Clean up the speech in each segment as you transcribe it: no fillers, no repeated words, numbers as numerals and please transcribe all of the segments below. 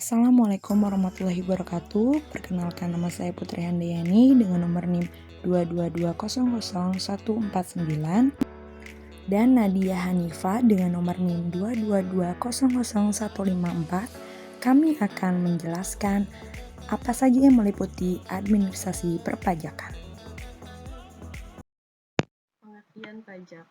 Assalamualaikum warahmatullahi wabarakatuh. Perkenalkan, nama saya Putri Handayani dengan nomor NIM 222000149 dan Nadia Hanifa dengan nomor NIM 222000154. Kami akan menjelaskan apa saja yang meliputi administrasi perpajakan. Pengertian pajak.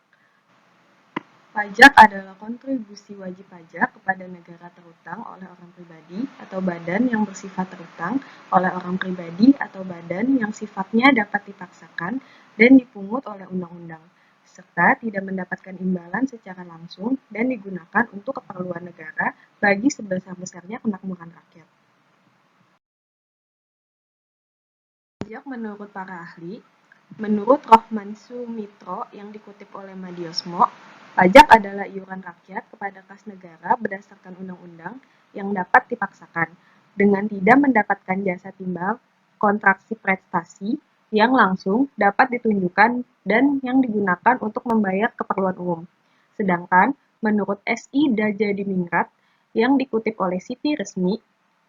Pajak adalah kontribusi wajib pajak kepada negara terutang oleh orang pribadi atau badan yang bersifat terutang oleh orang pribadi atau badan yang sifatnya dapat dipaksakan dan dipungut oleh undang-undang, serta tidak mendapatkan imbalan secara langsung dan digunakan untuk keperluan negara bagi sebesar-besarnya kemakmuran rakyat. Pajak menurut para ahli. Menurut Rohman Sumitro yang dikutip oleh Madiosmo, pajak adalah iuran rakyat kepada kas negara berdasarkan undang-undang yang dapat dipaksakan, dengan tidak mendapatkan jasa timbal kontraksi prestasi yang langsung dapat ditunjukkan dan yang digunakan untuk membayar keperluan umum. Sedangkan menurut SI Djadimingrat yang dikutip oleh Siti Resmi,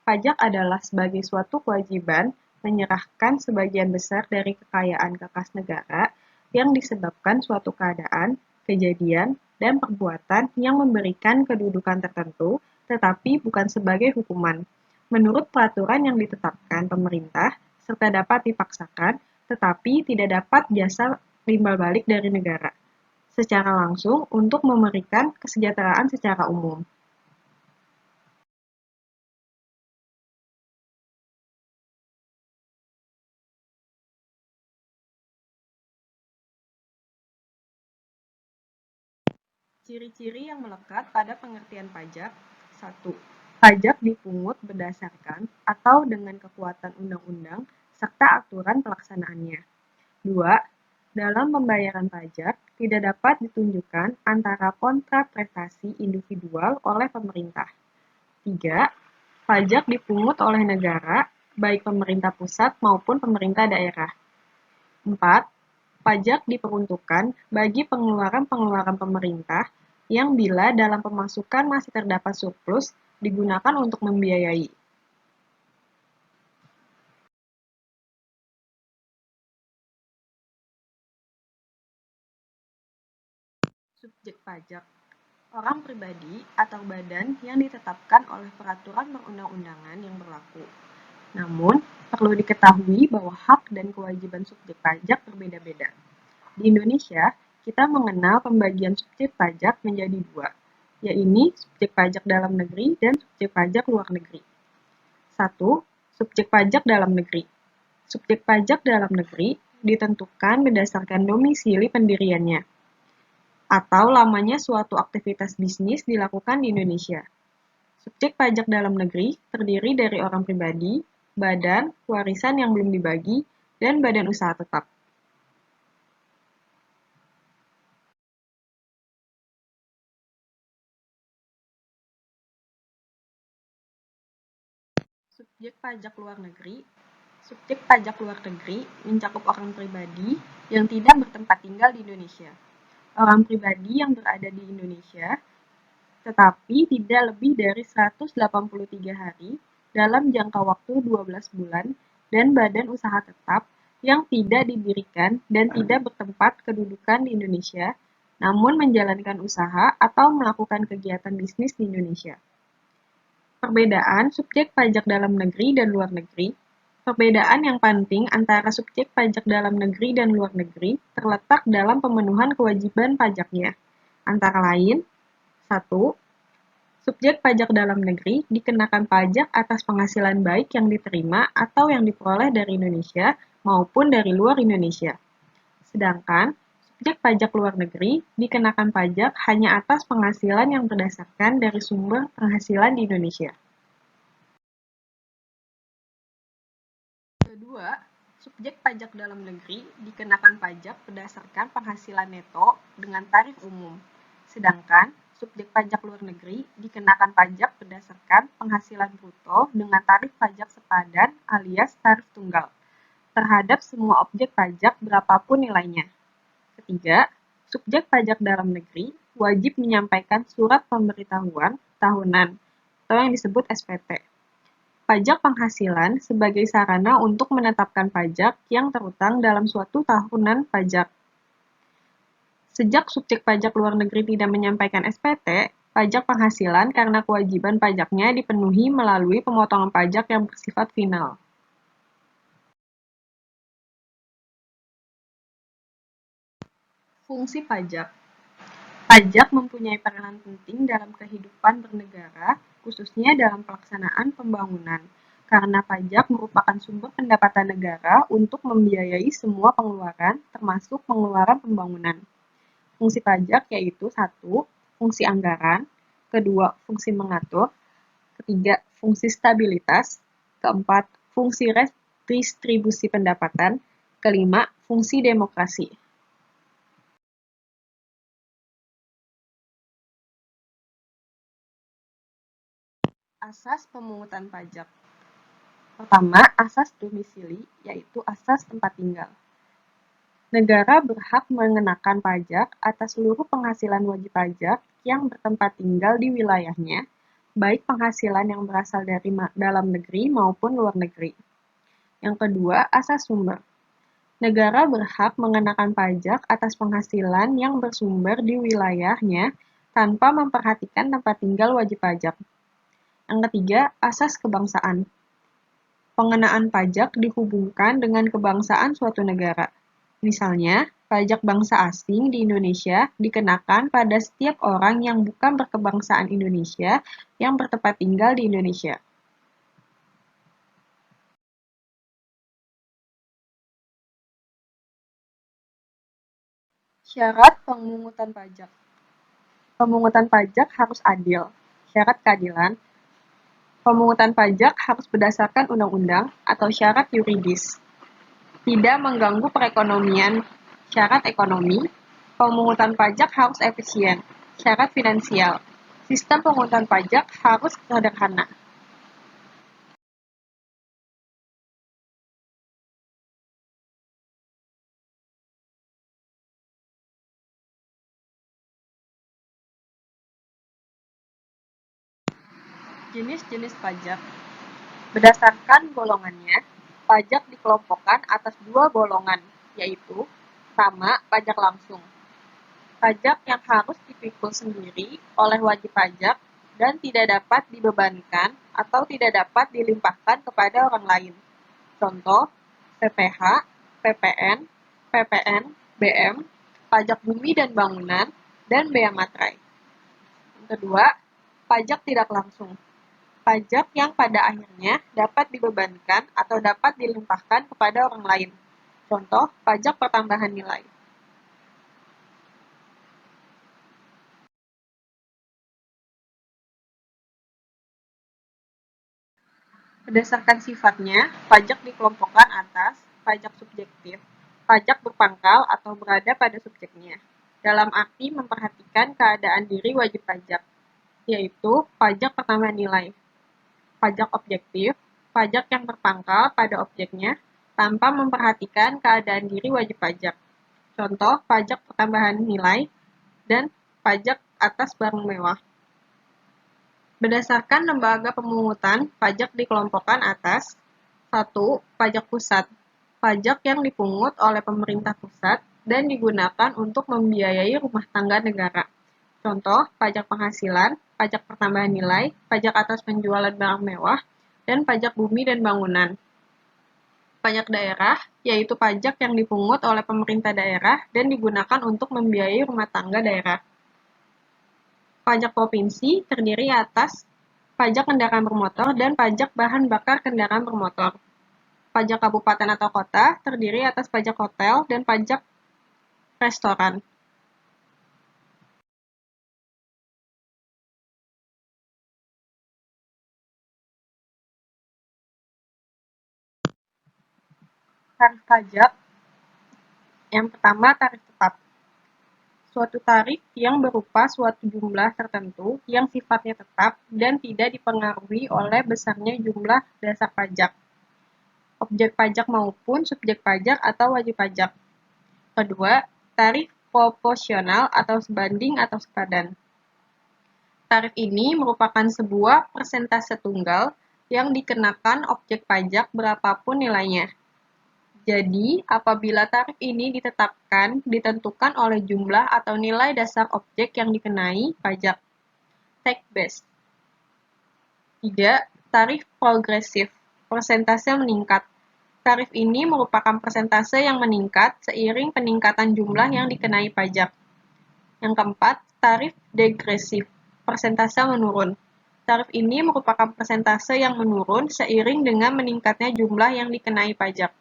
pajak adalah sebagai suatu kewajiban menyerahkan sebagian besar dari kekayaan ke kas negara yang disebabkan suatu keadaan, kejadian, dan perbuatan yang memberikan kedudukan tertentu, tetapi bukan sebagai hukuman, menurut peraturan yang ditetapkan pemerintah, serta dapat dipaksakan, tetapi tidak dapat jasa timbal balik dari negara, secara langsung untuk memberikan kesejahteraan secara umum. Ciri-ciri yang melekat pada pengertian pajak. 1. Pajak dipungut berdasarkan atau dengan kekuatan undang-undang serta aturan pelaksanaannya. 2. Dalam pembayaran pajak, tidak dapat ditunjukkan antara kontra prestasi individual oleh pemerintah. 3. Pajak dipungut oleh negara, baik pemerintah pusat maupun pemerintah daerah. 4. Pajak diperuntukkan bagi pengeluaran-pengeluaran pemerintah yang bila dalam pemasukan masih terdapat surplus digunakan untuk membiayai. Subjek pajak. Orang pribadi atau badan yang ditetapkan oleh peraturan perundang-undangan yang berlaku. Namun, perlu diketahui bahwa hak dan kewajiban subjek pajak berbeda-beda. Di Indonesia, kita mengenal pembagian subjek pajak menjadi dua, yaitu subjek pajak dalam negeri dan subjek pajak luar negeri. 1. Subjek pajak dalam negeri. Subjek pajak dalam negeri ditentukan berdasarkan domisili pendiriannya, atau lamanya suatu aktivitas bisnis dilakukan di Indonesia. Subjek pajak dalam negeri terdiri dari orang pribadi, badan, warisan yang belum dibagi, dan badan usaha tetap. Subjek pajak luar negeri. Subjek pajak luar negeri mencakup orang pribadi yang tidak bertempat tinggal di Indonesia. Orang pribadi yang berada di Indonesia tetapi tidak lebih dari 183 hari dalam jangka waktu 12 bulan dan badan usaha tetap yang tidak didirikan dan tidak bertempat kedudukan di Indonesia, namun menjalankan usaha atau melakukan kegiatan bisnis di Indonesia. Perbedaan subjek pajak dalam negeri dan luar negeri. Perbedaan yang penting antara subjek pajak dalam negeri dan luar negeri terletak dalam pemenuhan kewajiban pajaknya. Antara lain, 1. Subjek pajak dalam negeri dikenakan pajak atas penghasilan baik yang diterima atau yang diperoleh dari Indonesia maupun dari luar Indonesia. Sedangkan subjek pajak luar negeri dikenakan pajak hanya atas penghasilan yang berdasarkan dari sumber penghasilan di Indonesia. Kedua, subjek pajak dalam negeri dikenakan pajak berdasarkan penghasilan neto dengan tarif umum. Sedangkan subjek pajak luar negeri dikenakan pajak berdasarkan penghasilan bruto dengan tarif pajak sepadan alias tarif tunggal terhadap semua objek pajak berapapun nilainya. Ketiga, subjek pajak dalam negeri wajib menyampaikan surat pemberitahuan tahunan atau yang disebut SPT Pajak penghasilan sebagai sarana untuk menetapkan pajak yang terutang dalam suatu tahunan pajak. Sejak subjek pajak luar negeri tidak menyampaikan SPT, pajak penghasilan karena kewajiban pajaknya dipenuhi melalui pemotongan pajak yang bersifat final. Fungsi pajak. Pajak mempunyai peranan penting dalam kehidupan bernegara, khususnya dalam pelaksanaan pembangunan, karena pajak merupakan sumber pendapatan negara untuk membiayai semua pengeluaran, termasuk pengeluaran pembangunan. Fungsi pajak yaitu 1. Fungsi anggaran, kedua, fungsi mengatur, ketiga, fungsi stabilitas, keempat, fungsi redistribusi pendapatan, kelima, fungsi demokrasi. Asas pemungutan pajak. Pertama, asas domisili, yaitu asas tempat tinggal. Negara berhak mengenakan pajak atas seluruh penghasilan wajib pajak yang bertempat tinggal di wilayahnya, baik penghasilan yang berasal dari dalam negeri maupun luar negeri. Yang kedua, asas sumber. Negara berhak mengenakan pajak atas penghasilan yang bersumber di wilayahnya tanpa memperhatikan tempat tinggal wajib pajak. Yang ketiga, asas kebangsaan. Pengenaan pajak dihubungkan dengan kebangsaan suatu negara. Misalnya, pajak bangsa asing di Indonesia dikenakan pada setiap orang yang bukan berkebangsaan Indonesia yang bertempat tinggal di Indonesia. Syarat pemungutan pajak. Pemungutan pajak harus adil. Syarat keadilan. Pemungutan pajak harus berdasarkan undang-undang atau syarat yuridis. Tidak mengganggu perekonomian. Syarat ekonomi. Pemungutan pajak harus efisien. Syarat finansial. Sistem pemungutan pajak harus sederhana. Jenis-jenis pajak. Berdasarkan golongannya, pajak dikelompokkan atas dua golongan, yaitu pertama, pajak langsung. Pajak yang harus dipikul sendiri oleh wajib pajak dan tidak dapat dibebankan atau tidak dapat dilimpahkan kepada orang lain. Contoh, PPh, PPN, PPN, BM, pajak bumi dan bangunan, dan bea materai. Yang kedua, pajak tidak langsung. Pajak yang pada akhirnya dapat dibebankan atau dapat dilimpahkan kepada orang lain. Contoh, pajak pertambahan nilai. Berdasarkan sifatnya, pajak dikelompokkan atas pajak subjektif, pajak berpangkal atau berada pada subjeknya, dalam arti memperhatikan keadaan diri wajib pajak, yaitu pajak pertambahan nilai. Pajak objektif, pajak yang berpangkal pada objeknya tanpa memperhatikan keadaan diri wajib pajak. Contoh, pajak pertambahan nilai dan pajak atas barang mewah. Berdasarkan lembaga pemungutan, pajak dikelompokkan atas 1. Pajak pusat. Pajak yang dipungut oleh pemerintah pusat dan digunakan untuk membiayai rumah tangga negara. Contoh, pajak penghasilan, pajak pertambahan nilai, pajak atas penjualan barang mewah, dan pajak bumi dan bangunan. Pajak daerah, yaitu pajak yang dipungut oleh pemerintah daerah dan digunakan untuk membiayai rumah tangga daerah. Pajak provinsi terdiri atas pajak kendaraan bermotor dan pajak bahan bakar kendaraan bermotor. Pajak kabupaten atau kota terdiri atas pajak hotel dan pajak restoran. Tarif pajak. Yang pertama, tarif tetap. Suatu tarif yang berupa suatu jumlah tertentu yang sifatnya tetap dan tidak dipengaruhi oleh besarnya jumlah dasar pajak, objek pajak maupun subjek pajak atau wajib pajak. Kedua, tarif proporsional atau sebanding atau sepadan. Tarif ini merupakan sebuah persentase tunggal yang dikenakan objek pajak berapapun nilainya. Jadi, apabila tarif ini ditentukan oleh jumlah atau nilai dasar objek yang dikenai pajak. Tax base. 3. Tarif progresif. Persentase meningkat. Tarif ini merupakan persentase yang meningkat seiring peningkatan jumlah yang dikenai pajak. Yang keempat, tarif degresif. Persentase menurun. Tarif ini merupakan persentase yang menurun seiring dengan meningkatnya jumlah yang dikenai pajak.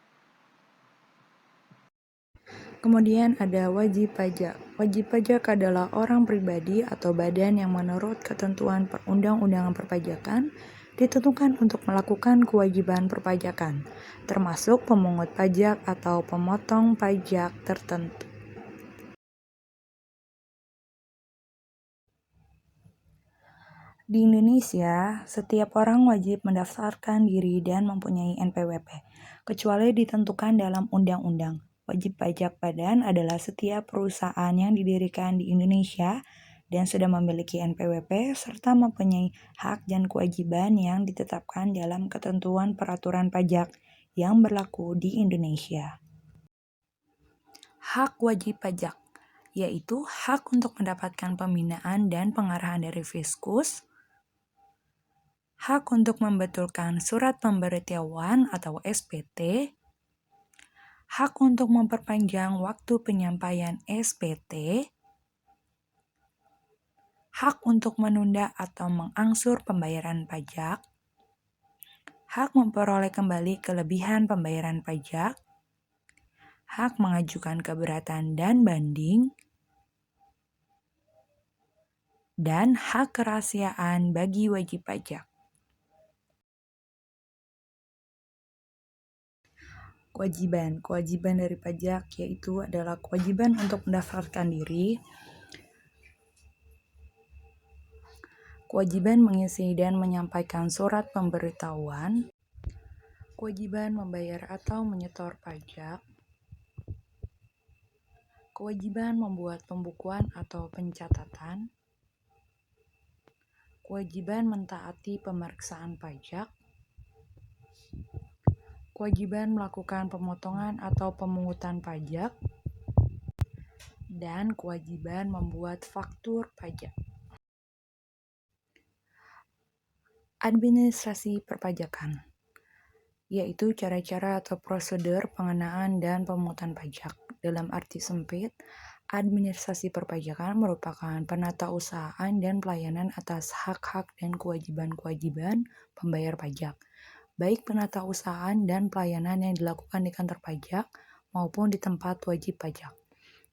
Kemudian ada wajib pajak. Wajib pajak adalah orang pribadi atau badan yang menurut ketentuan perundang-undangan perpajakan ditentukan untuk melakukan kewajiban perpajakan, termasuk pemungut pajak atau pemotong pajak tertentu. Di Indonesia, setiap orang wajib mendaftarkan diri dan mempunyai NPWP, kecuali ditentukan dalam undang-undang. Wajib pajak badan adalah setiap perusahaan yang didirikan di Indonesia dan sudah memiliki NPWP serta mempunyai hak dan kewajiban yang ditetapkan dalam ketentuan peraturan pajak yang berlaku di Indonesia. Hak wajib pajak, yaitu hak untuk mendapatkan pembinaan dan pengarahan dari Fiskus, hak untuk membetulkan surat pemberitahuan atau SPT, hak untuk memperpanjang waktu penyampaian SPT, hak untuk menunda atau mengangsur pembayaran pajak, hak memperoleh kembali kelebihan pembayaran pajak, hak mengajukan keberatan dan banding, dan hak kerahasiaan bagi wajib pajak. Kewajiban dari pajak yaitu adalah kewajiban untuk mendaftarkan diri, kewajiban mengisi dan menyampaikan surat pemberitahuan, kewajiban membayar atau menyetor pajak, kewajiban membuat pembukuan atau pencatatan, kewajiban mentaati pemeriksaan pajak, kewajiban melakukan pemotongan atau pemungutan pajak, dan kewajiban membuat faktur pajak. Administrasi perpajakan, yaitu cara-cara atau prosedur pengenaan dan pemungutan pajak. Dalam arti sempit, administrasi perpajakan merupakan penatausahaan dan pelayanan atas hak-hak dan kewajiban-kewajiban pembayar pajak, baik penatausahaan dan pelayanan yang dilakukan di kantor pajak maupun di tempat wajib pajak.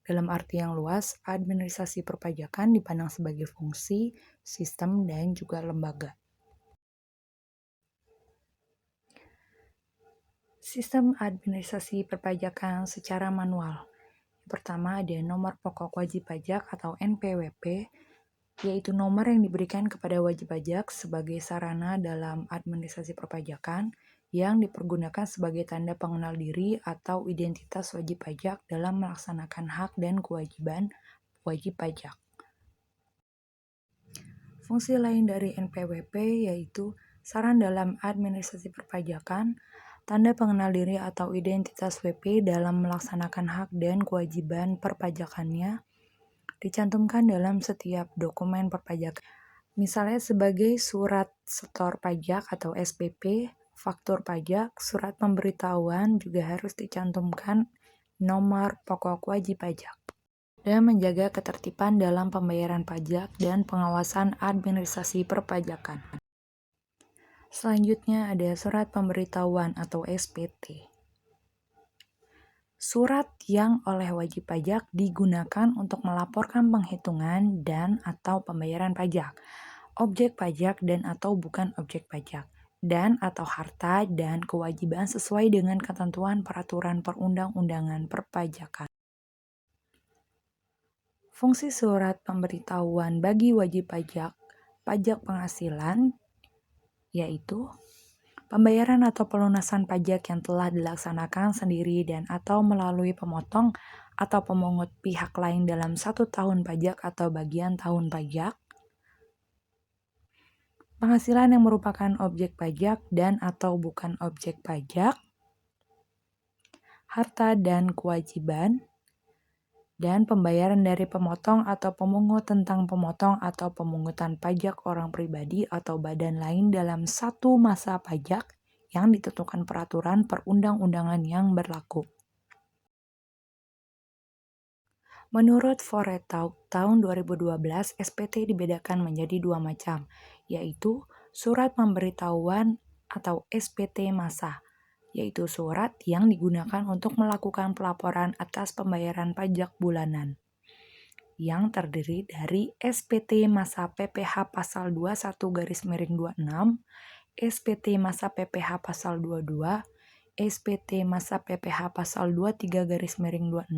Dalam arti yang luas, administrasi perpajakan dipandang sebagai fungsi, sistem, dan juga lembaga. Sistem administrasi perpajakan secara manual. Yang pertama ada nomor pokok wajib pajak atau NPWP, yaitu nomor yang diberikan kepada wajib pajak sebagai sarana dalam administrasi perpajakan yang dipergunakan sebagai tanda pengenal diri atau identitas wajib pajak dalam melaksanakan hak dan kewajiban wajib pajak. Fungsi lain dari NPWP yaitu saran dalam administrasi perpajakan, tanda pengenal diri atau identitas WP dalam melaksanakan hak dan kewajiban perpajakannya, dicantumkan dalam setiap dokumen perpajakan. Misalnya sebagai surat setor pajak atau SPP, faktur pajak, surat pemberitahuan juga harus dicantumkan nomor pokok wajib pajak. Dan menjaga ketertiban dalam pembayaran pajak dan pengawasan administrasi perpajakan. Selanjutnya ada surat pemberitahuan atau SPT. Surat yang oleh wajib pajak digunakan untuk melaporkan penghitungan dan atau pembayaran pajak, objek pajak dan atau bukan objek pajak, dan atau harta dan kewajiban sesuai dengan ketentuan peraturan perundang-undangan perpajakan. Fungsi surat pemberitahuan bagi wajib pajak, pajak penghasilan, yaitu pembayaran atau pelunasan pajak yang telah dilaksanakan sendiri dan atau melalui pemotong atau pemungut pihak lain dalam 1 tahun pajak atau bagian tahun pajak. penghasilan yang merupakan objek pajak dan atau bukan objek pajak, harta dan kewajiban, dan pembayaran dari pemotong atau pemungut tentang pemotong atau pemungutan pajak orang pribadi atau badan lain dalam satu masa pajak yang ditentukan peraturan perundang-undangan yang berlaku. Menurut Foretau tahun 2012, SPT dibedakan menjadi dua macam, yaitu surat pemberitahuan atau SPT massa, yaitu surat yang digunakan untuk melakukan pelaporan atas pembayaran pajak bulanan, yang terdiri dari SPT massa PPh pasal 21-26, SPT massa PPh pasal 22, SPT massa PPh pasal 23-26,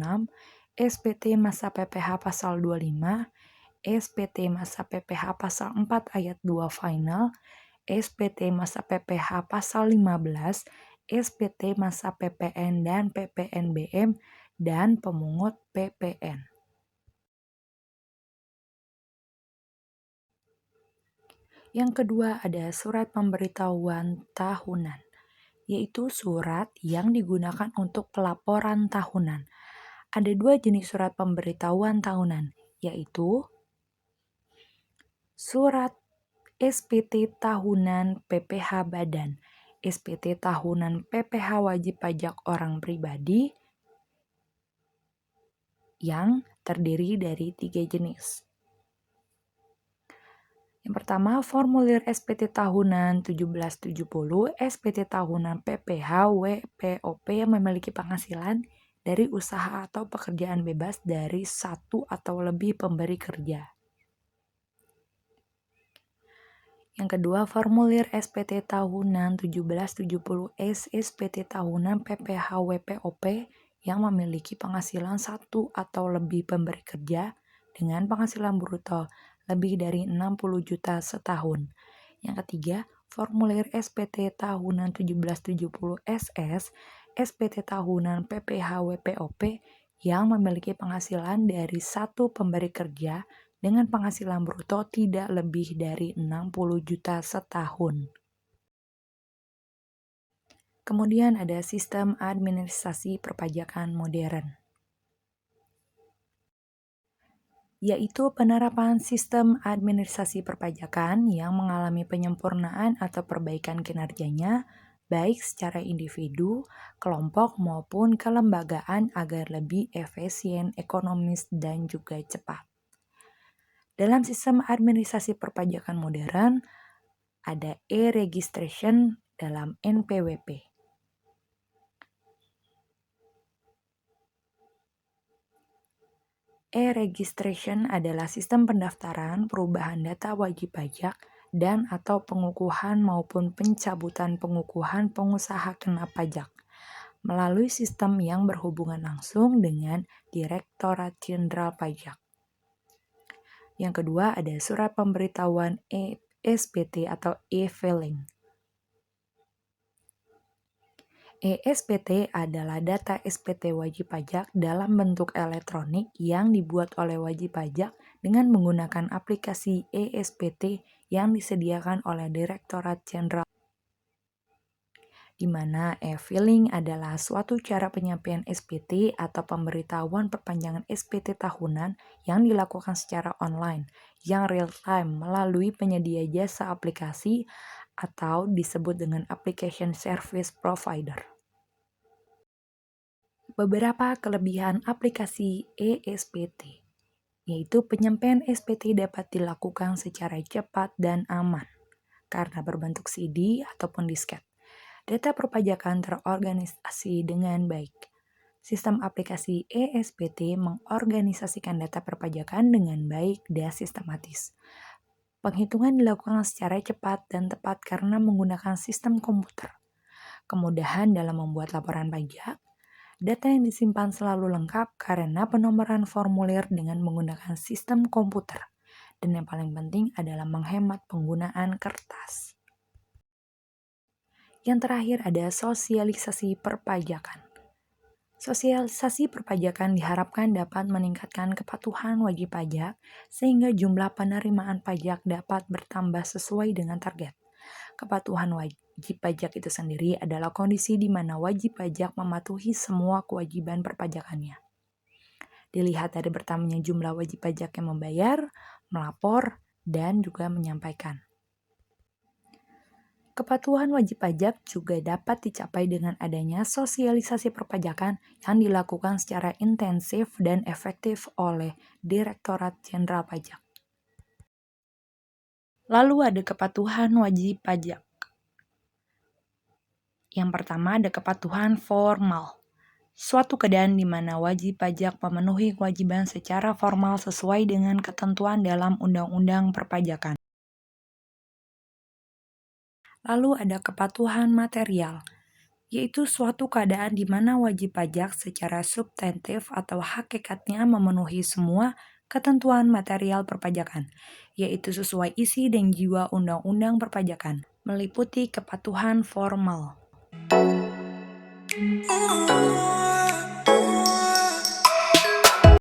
SPT massa PPh pasal 25, SPT massa PPh pasal 4 ayat 2 final, SPT massa PPh pasal 15, SPT massa PPN dan PPNBM, dan pemungut PPN. Yang kedua ada surat pemberitahuan tahunan, yaitu surat yang digunakan untuk pelaporan tahunan. Ada dua jenis surat pemberitahuan tahunan, yaitu surat SPT tahunan PPh badan, SPT tahunan PPh wajib pajak orang pribadi, yang terdiri dari 3 jenis. Yang pertama, formulir SPT tahunan 1770, SPT tahunan PPh WPOP yang memiliki penghasilan dari usaha atau pekerjaan bebas dari satu atau lebih pemberi kerja. Yang kedua, formulir SPT tahunan 1770S, SPT tahunan PPh WPOP yang memiliki penghasilan satu atau lebih pemberi kerja dengan penghasilan bruto lebih dari 60 juta setahun. Yang ketiga, formulir SPT tahunan 1770SS, SPT tahunan PPh WPOP yang memiliki penghasilan dari satu pemberi kerja dengan penghasilan bruto tidak lebih dari 60 juta setahun. Kemudian ada sistem administrasi perpajakan modern, yaitu penerapan sistem administrasi perpajakan yang mengalami penyempurnaan atau perbaikan kinerjanya, baik secara individu, kelompok, maupun kelembagaan agar lebih efisien, ekonomis, dan juga cepat. Dalam sistem administrasi perpajakan modern, ada e-registration dalam NPWP. E-registration adalah sistem pendaftaran, perubahan data wajib pajak, dan atau pengukuhan maupun pencabutan pengukuhan pengusaha kena pajak melalui sistem yang berhubungan langsung dengan Direktorat Jenderal Pajak. Yang kedua ada surat pemberitahuan SPT atau e-filing. ESPT adalah data SPT wajib pajak dalam bentuk elektronik yang dibuat oleh wajib pajak dengan menggunakan aplikasi ESPT yang disediakan oleh Direktorat Jenderal, di mana e-filing adalah suatu cara penyampaian SPT atau pemberitahuan perpanjangan SPT tahunan yang dilakukan secara online, yang real-time melalui penyedia jasa aplikasi atau disebut dengan application service provider. Beberapa kelebihan aplikasi ESPT, yaitu penyampaian SPT dapat dilakukan secara cepat dan aman karena berbentuk CD ataupun disket. Data perpajakan terorganisasi dengan baik. Sistem aplikasi ESPT mengorganisasikan data perpajakan dengan baik dan sistematis. Penghitungan dilakukan secara cepat dan tepat karena menggunakan sistem komputer. Kemudahan dalam membuat laporan pajak. Data yang disimpan selalu lengkap karena penomoran formulir dengan menggunakan sistem komputer. Dan yang paling penting adalah menghemat penggunaan kertas. Yang terakhir ada sosialisasi perpajakan. Sosialisasi perpajakan diharapkan dapat meningkatkan kepatuhan wajib pajak sehingga jumlah penerimaan pajak dapat bertambah sesuai dengan target. Kepatuhan wajib pajak itu sendiri adalah kondisi di mana wajib pajak mematuhi semua kewajiban perpajakannya. Dilihat dari bertambahnya jumlah wajib pajak yang membayar, melapor, dan juga menyampaikan. Kepatuhan wajib pajak juga dapat dicapai dengan adanya sosialisasi perpajakan yang dilakukan secara intensif dan efektif oleh Direktorat Jenderal Pajak. Lalu ada kepatuhan wajib pajak. Yang pertama ada kepatuhan formal. Suatu keadaan di mana wajib pajak memenuhi kewajiban secara formal sesuai dengan ketentuan dalam Undang-Undang Perpajakan. Lalu ada kepatuhan material, yaitu suatu keadaan di mana wajib pajak secara substantif atau hakikatnya memenuhi semua ketentuan material perpajakan, yaitu sesuai isi dan jiwa Undang-Undang Perpajakan, meliputi kepatuhan formal.